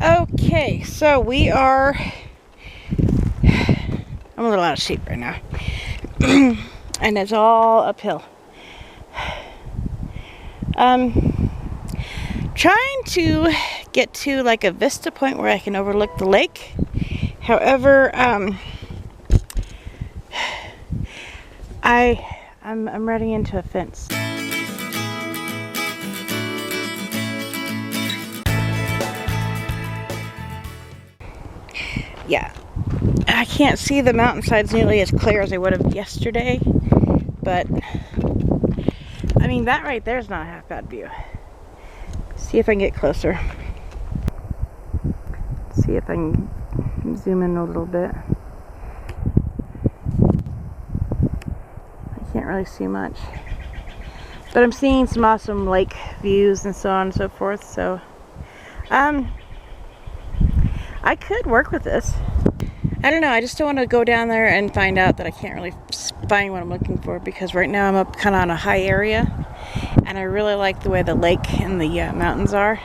Okay, so we are, I'm a little out of shape right now. And it's all uphill. Trying to get to like a vista point where I can overlook the lake. However, I'm running into a fence. Yeah, I can't see the mountainsides nearly as clear as I would have yesterday, but I mean, that right there is not a half bad view. See if I can get closer. See if I can zoom in a little bit. I can't really see much, but I'm seeing some awesome lake views and so on and so forth. So I could work with this. I don't know, I just don't want to go down there and find out that I can't really find what I'm looking for, because right now I'm up kind of on a high area and I really like the way the lake and the mountains are,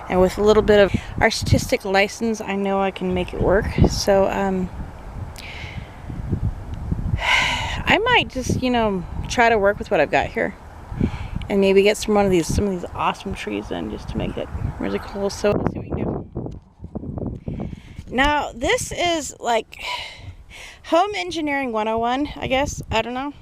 and with a little bit of artistic license I know I can make it work. So I might just, you know, try to work with what I've got here and maybe get some of these awesome trees in just to make it really cool. So let's see what we can do. Now, this is like home engineering 101, I guess. I don't know.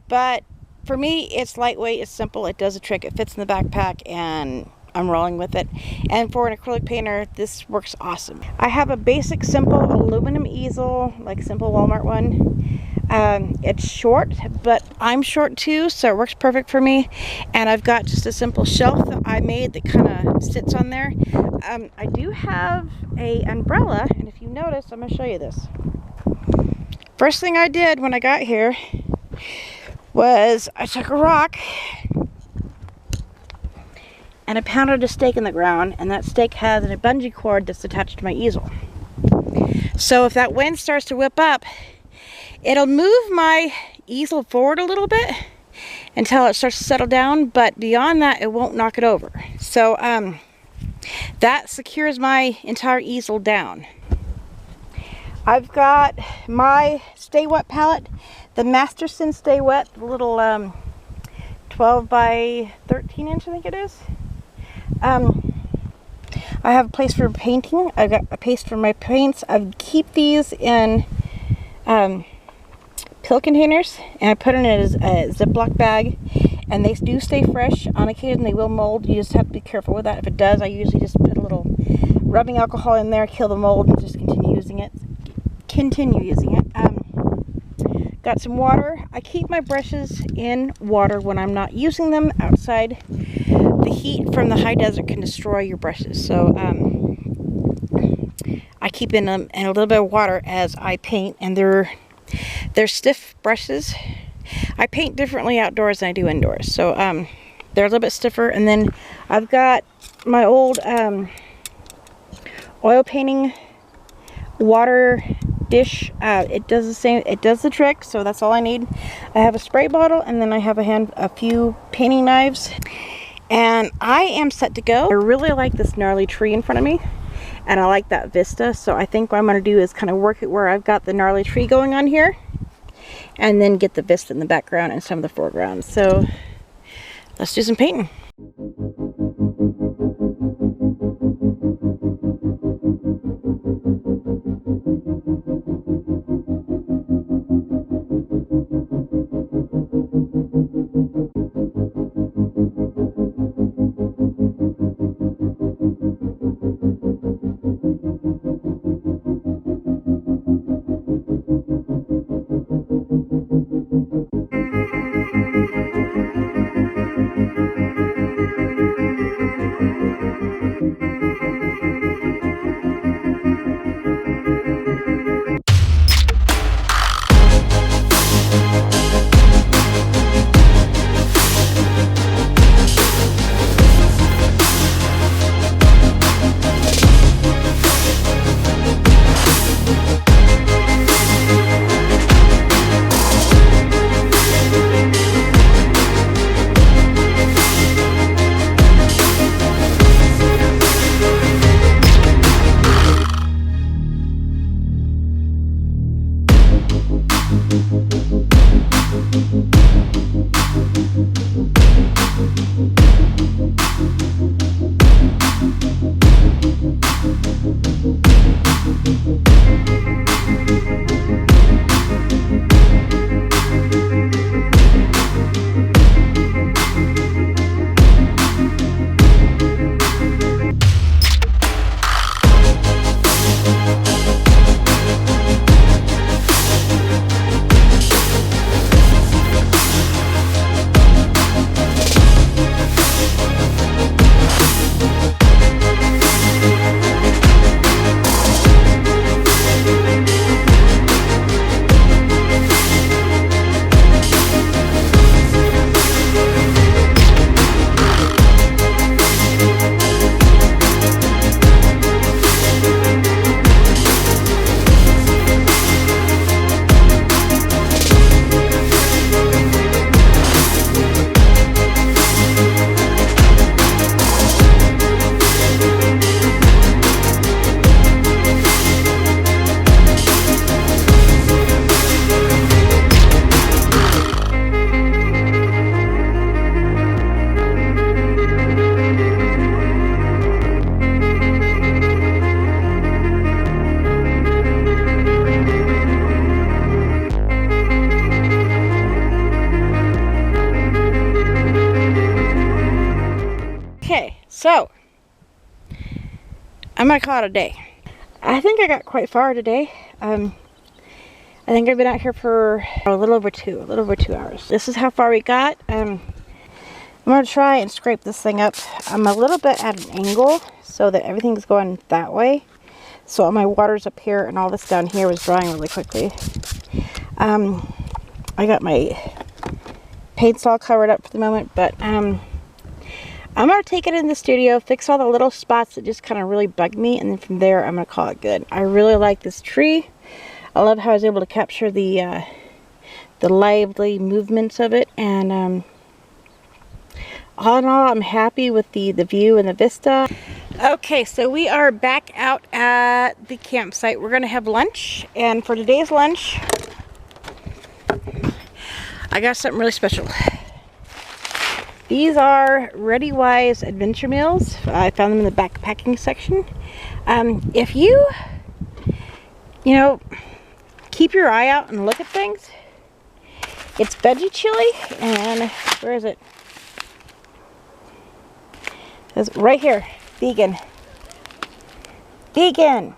But for me, it's lightweight, it's simple, it does a trick, it fits in the backpack, and I'm rolling with it. And for an acrylic painter, this works awesome. I have a basic, simple aluminum easel, like simple Walmart one. It's short, but I'm short too, so it works perfect for me. And I've got just a simple shelf that I made that kind of sits on there. I do have a umbrella, and if you notice, I'm going to show you this. First thing I did when I got here was I took a rock and I pounded a stake in the ground, and that stake has a bungee cord that's attached to my easel. So if that wind starts to whip up, it'll move my easel forward a little bit until it starts to settle down, but beyond that, it won't knock it over. So that secures my entire easel down. I've got my Stay Wet palette, the Masterson Stay Wet, the little 12 by 13 inch, I think it is. I have a place for painting. I've got a place for my paints. I keep these in pill containers, and I put them in a Ziploc bag, and they do stay fresh. On occasion they will mold. You just have to be careful with that. If it does, I usually just put a little rubbing alcohol in there, kill the mold, and just continue using it. Got some water. I keep my brushes in water when I'm not using them outside. The heat from the high desert can destroy your brushes, so I keep in them in a little bit of water as I paint, and they're stiff brushes. I paint differently outdoors than I do indoors, so they're a little bit stiffer. And then I've got my old oil painting water dish. It does the same, it does the trick, so that's all I need. I have a spray bottle, and then I have a few painting knives, and I am set to go. I really like this gnarly tree in front of me, and I like that vista, so I think what I'm going to do is kind of work it where I've got the gnarly tree going on here, and then get the vista in the background and some of the foreground. So let's do some painting. I'm gonna call it a day. I think I got quite far today. I think I've been out here for a little over 2 hours. This is how far we got. I'm gonna try and scrape this thing up. I'm a little bit at an angle so that everything's going that way. So all my water's up here and all this down here was drying really quickly. I got my paints all covered up for the moment, but I'm going to take it in the studio, fix all the little spots that just kind of really bug me, and then from there I'm going to call it good. I really like this tree. I love how I was able to capture the lively movements of it, and all in all, I'm happy with the view and the vista. Okay, so we are back out at the campsite. We're going to have lunch, and for today's lunch, I got something really special. These are Ready Wise adventure meals. I found them in the backpacking section. If you know, keep your eye out and look at things, it's veggie chili, and where is it? It's right here, vegan. Vegan.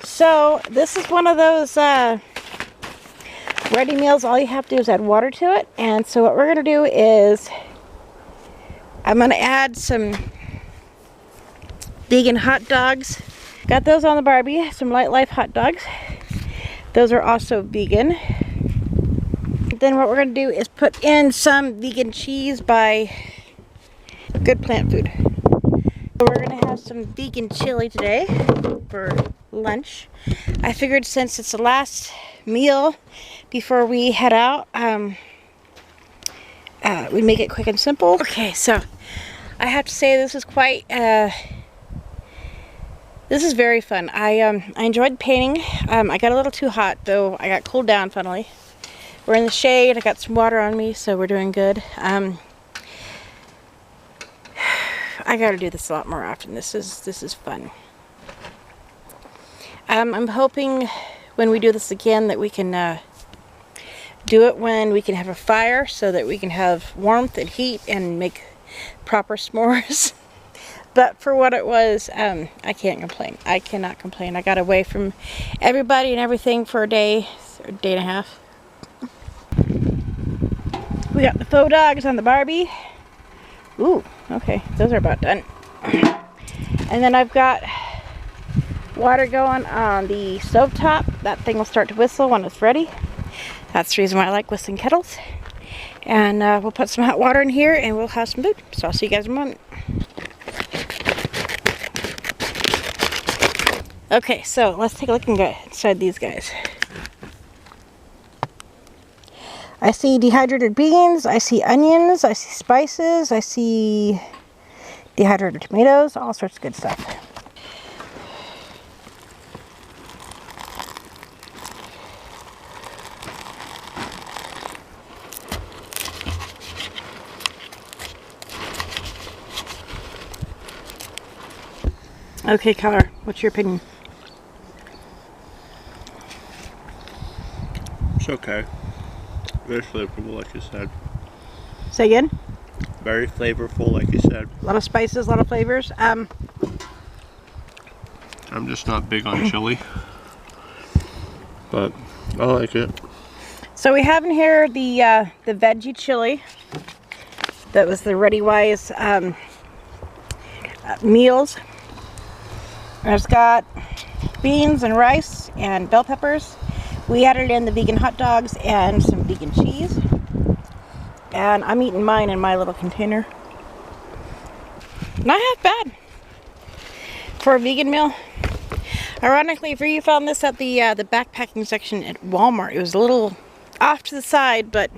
So this is one of those ready meals. All you have to do is add water to it. And so what we're going to do is I'm going to add some vegan hot dogs. Got those on the Barbie, some Light Life hot dogs. Those are also vegan. Then what we're going to do is put in some vegan cheese by Good Plant Food. So we're going to have some vegan chili today for lunch. I figured since it's the last meal before we head out, we make it quick and simple. Okay, so I have to say this is quite this is very fun. I enjoyed painting. I got a little too hot though. I got cooled down finally. We're in the shade. I got some water on me, so we're doing good. I got to do this a lot more often. This is fun. I'm hoping when we do this again that we can do it when we can have a fire so that we can have warmth and heat and make proper s'mores. But for what it was, I can't complain. I cannot complain. I got away from everybody and everything for a day or a day and a half. We got the faux dogs on the Barbie. Ooh, okay, those are about done. And then I've got water going on the stovetop. That thing will start to whistle when it's ready. That's the reason why I like whistling kettles. And we'll put some hot water in here and we'll have some food. So I'll see you guys in a moment. Okay, so let's take a look inside these guys. I see dehydrated beans, I see onions, I see spices, I see dehydrated tomatoes, all sorts of good stuff. Okay, Color, what's your opinion? It's okay. Very flavorful, like you said. Say again? Very flavorful, like you said. A lot of spices, a lot of flavors. I'm just not big on chili, but I like it. So we have in here the veggie chili. That was the Ready Wise meals. It's got beans and rice and bell peppers. We added in the vegan hot dogs and some vegan cheese. And I'm eating mine in my little container. Not half bad for a vegan meal. Ironically, if you found this at the backpacking section at Walmart, it was a little off to the side, but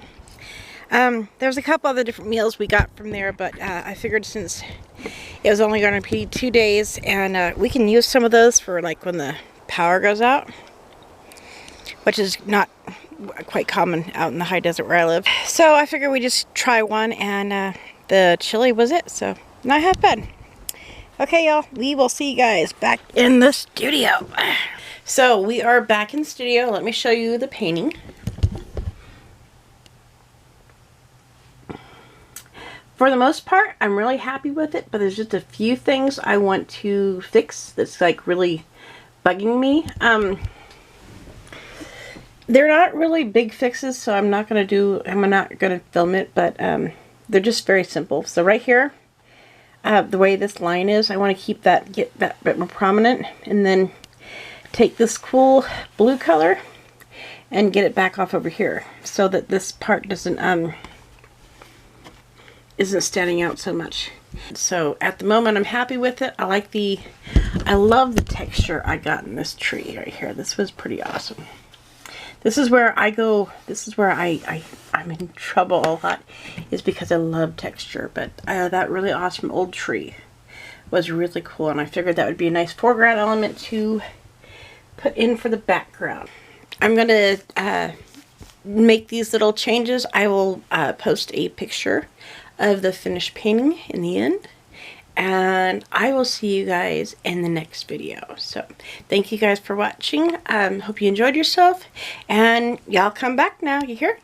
there's a couple other different meals we got from there, but I figured since it was only going to be 2 days, and we can use some of those for like when the power goes out, which is not quite common out in the high desert where I live. So I figured we just try one, and the chili was it, so not half bad. Okay, y'all, we will see you guys back in the studio. So we are back in the studio. Let me show you the painting. For the most part, I'm really happy with it, but there's just a few things I want to fix that's like really bugging me. They're not really big fixes, so I'm not gonna film it, but they're just very simple. So right here, the way this line is, I want to get that bit more prominent, and then take this cool blue color and get it back off over here so that this part isn't standing out so much. So at the moment I'm happy with it. I love the texture I got in this tree right here. This was pretty awesome. This is where I'm in trouble a lot, is because I love texture, but that really awesome old tree was really cool, and I figured that would be a nice foreground element to put in for the background. I'm going to make these little changes. I will post a picture of the finished painting in the end, and I will see you guys in the next video. So thank you guys for watching. Hope you enjoyed yourself, and y'all come back now, you hear?